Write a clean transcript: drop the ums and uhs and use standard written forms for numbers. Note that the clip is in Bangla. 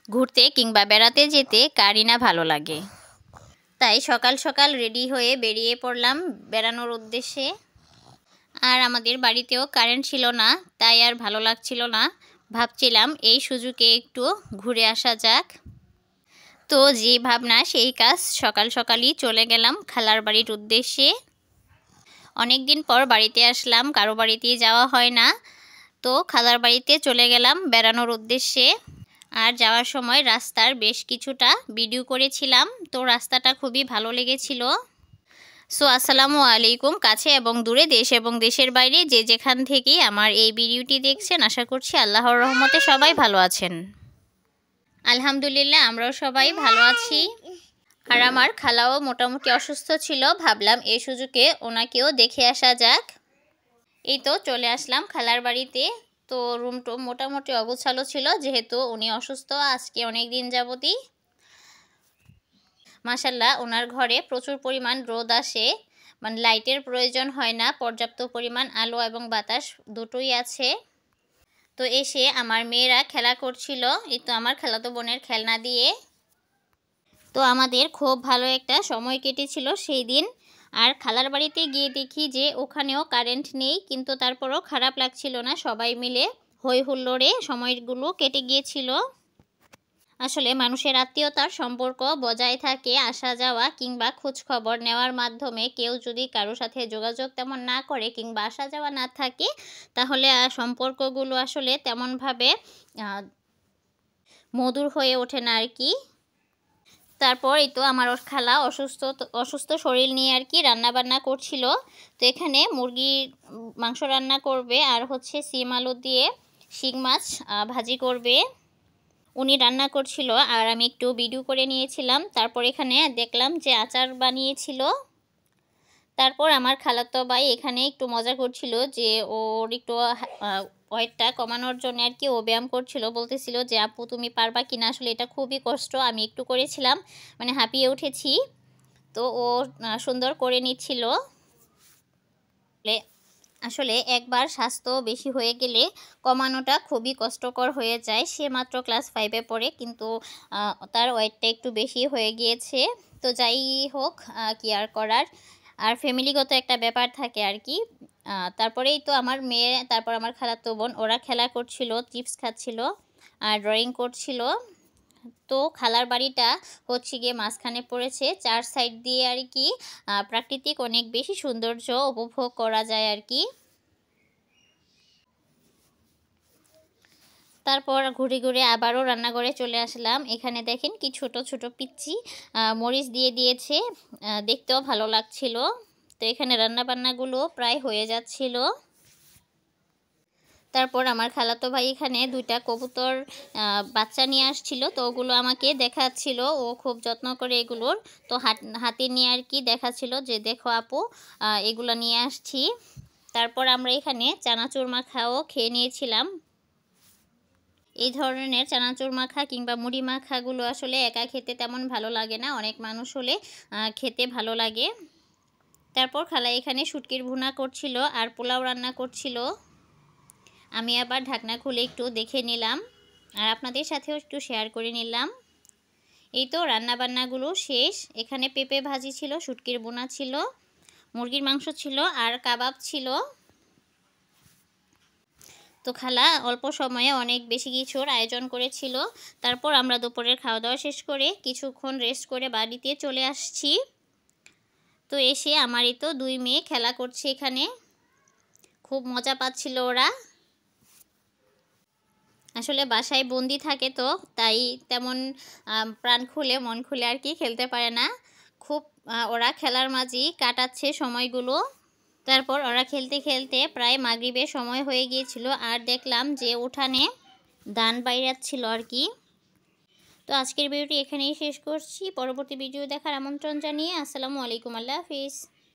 ঘুরতে কিংবা বেড়াতে যেতে কারই না ভালো লাগে। তাই সকাল সকাল রেডি হয়ে বেরিয়ে পড়লাম বেড়ানোর উদ্দেশ্যে। আর আমাদের বাড়িতেও কারেন্ট ছিল না, তাই আর ভালো লাগছিল না। ভাবছিলাম এই সুযোগে একটু ঘুরে আসা যাক। তো যে ভাবনা সেই কাজ, সকাল সকালই চলে গেলাম খালার বাড়ির উদ্দেশ্যে। অনেক দিন পর বাড়িতে আসলাম, কারো বাড়িতেই যাওয়া হয় না। তো খালার বাড়িতে চলে গেলাম বেড়ানোর উদ্দেশ্যে। আর যাওয়ার সময় রাস্তার বেশ কিছুটা ভিডিও করেছিলাম, তো রাস্তাটা খুবই ভালো লেগেছিল। সো আসসালামু আলাইকুম, কাছে এবং দূরে, দেশ এবং দেশের বাইরে যে যেখান থেকেই আমার এই ভিডিওটি দেখছেন, আশা করছি আল্লাহর রহমতে সবাই ভালো আছেন। আলহামদুলিল্লাহ, আমরাও সবাই ভালো আছি। আর আমার খালাও মোটামুটি অসুস্থ ছিল, ভাবলাম এই সুযোগে ওনাকেও দেখে আসা যাক। এই তো চলে আসলাম খালার বাড়িতে। তো রুমটা মোটামুটি অগোছালো ছিল, যেহেতু উনি অসুস্থ আজকে অনেক দিন যাবতই। মাশাল্লাহ, ওনার ঘরে প্রচুর পরিমাণ রোদ আসে, মানে লাইটের প্রয়োজন হয় না, পর্যাপ্ত পরিমাণ আলো এবং বাতাস দুটোই আছে। তো এসে আমার মেয়েরা খেলা করছিল, এই তো আমার খালাতো বোনের খেলনা দিয়ে। তো আমাদের খুব ভালো একটা সময় কেটেছিল সেই দিন। আর খালার বাড়িতে গিয়ে দেখি যে ওখানেও কারেন্ট নেই, কিন্তু তারপরও খারাপ লাগছিল না, সবাই মিলে হই হুল্লোড়ে সময়গুলো কেটে গিয়েছিল। আসলে মানুষের আত্মীয়তার সম্পর্ক বজায় থাকে আসা যাওয়া কিংবা খোঁজ খবর নেওয়ার মাধ্যমে। কেউ যদি কারোর সাথে যোগাযোগ তেমন না করে কিংবা আসা যাওয়া না থাকে, তাহলে সম্পর্কগুলো আসলে তেমনভাবে মধুর হয়ে ওঠে না আর কি। তারপর এই তো আমার খালা অসুস্থ শরীর নিয়ে আর কি রান্নাবান্না করছিল। তো এখানে মুরগির মাংস রান্না করবে, আর হচ্ছে সিম আলু দিয়ে শিং মাছ ভাজি করবে। উনি রান্না করছিল আর আমি একটু ভিডিও করে নিয়েছিলাম। তারপর এখানে দেখলাম যে আচার বানিয়েছিল। তারপর আমার খালাতো ভাই এখানে একটু মজা করছিল যে ওর একটু ওয়েটটা কমানোর জন্য আর কি ও ব্যায়াম করছিল। বলতেছিল যে আপু তুমি পারবা কিনা, আসলে এটা খুবই কষ্ট, আমি একটু করেছিলাম, মানে হাঁপিয়ে উঠেছি। তো ও সুন্দর করে নিচ্ছিল। আসলে একবার স্বাস্থ্য বেশি হয়ে গেলে কমানোটা খুবই কষ্টকর হয়ে যায়। সে মাত্র ক্লাস 5-এ পড়ে, কিন্তু তার ওয়েটটা একটু বেশি হয়ে গিয়েছে। তো যাই হোক, কি আর করার। আর ফ্যামিলিগত একটা ব্যাপার থাকে আর কি। তারপরেই তো আমার মেয়ে, তারপর আমার খালাতো বোন, ওরা খেলা করছিল, চিপস খাচ্ছিল আর ড্রয়িং করছিল। তো খালার বাড়িটা হচ্ছে গিয়ে মাঝখানে পড়েছে, 4 সাইড দিয়ে আর কি প্রাকৃতিক অনেক বেশি সৌন্দর্য উপভোগ করা যায় আর কি। তারপর ঘুরে ঘুরে আবারও রান্নাঘরে চলে আসলাম। এখানে দেখেন কি ছোট ছোট পিচ্চি মরিচ দিয়ে দিয়েছে, দেখতেও ভালো লাগছিল। তো এখানে রান্নাবান্নাগুলো প্রায় হয়ে যাচ্ছিল। তারপর আমার খালাতো ভাই এখানে 2টা কবুতর বাচ্চা নিয়ে আসছিল, তো ওগুলো আমাকে দেখাচ্ছিল, ও খুব যত্ন করে এগুলোর। তো হাতে নিয়ে আর কি দেখাচ্ছিল যে দেখো আপু, এগুলো নিয়ে আসছি। তারপর আমরা এখানে চানাচুর মাখাও খেয়ে নিয়েছিলাম। এই ধরনের চানাচুর মাখা কিংবা মুড়ি মাখাগুলো আসলে একা খেতে তেমন ভালো লাগে না, অনেক মানুষ হলে খেতে ভালো লাগে। তারপর খালা এখানে শুটকির ভুনা করছিল আর পোলাও রান্না করছিল। আমি আবার ঢাকনা খুলে একটু দেখে নিলাম আর আপনাদের সাথেও একটু শেয়ার করে নিলাম। এই তো রান্নাবান্নাগুলো শেষ। এখানে পেঁপে ভাজি ছিল, শুটকির ভুনা ছিল, মুরগির মাংস ছিল আর কাবাব ছিল। তো খালা অল্প সময়ে অনেক বেশি কিছুর আয়োজন করেছিল। তারপর আমরা দুপুরের খাওয়া দাওয়া শেষ করে কিছুক্ষণ রেস্ট করে বাড়িতে চলে আসছি। তো এসে আমার এই তো 2 মেয়ে খেলা করছে এখানে, খুব মজা পাচ্ছিল ওরা। আসলে বাসায় বন্দি থাকে, তো তাই তেমন প্রাণ খুলে মন খুলে আর কি খেলতে পারে না। খুব ওরা খেলার মাঝেই কাটাচ্ছে সময়গুলো। তারপর ওরা খেলতে খেলতে প্রায় মাগরিবের সময় হয়ে গিয়েছিল, আর দেখলাম যে উঠানে ধান বাইরাচ্ছিল আর কি। তো আজকের ভিডিওটি এখানেই শেষ করছি। পরবর্তী ভিডিও দেখার আমন্ত্রণ জানিয়ে আসসালামু আলাইকুম, আল্লাহ হাফিজ।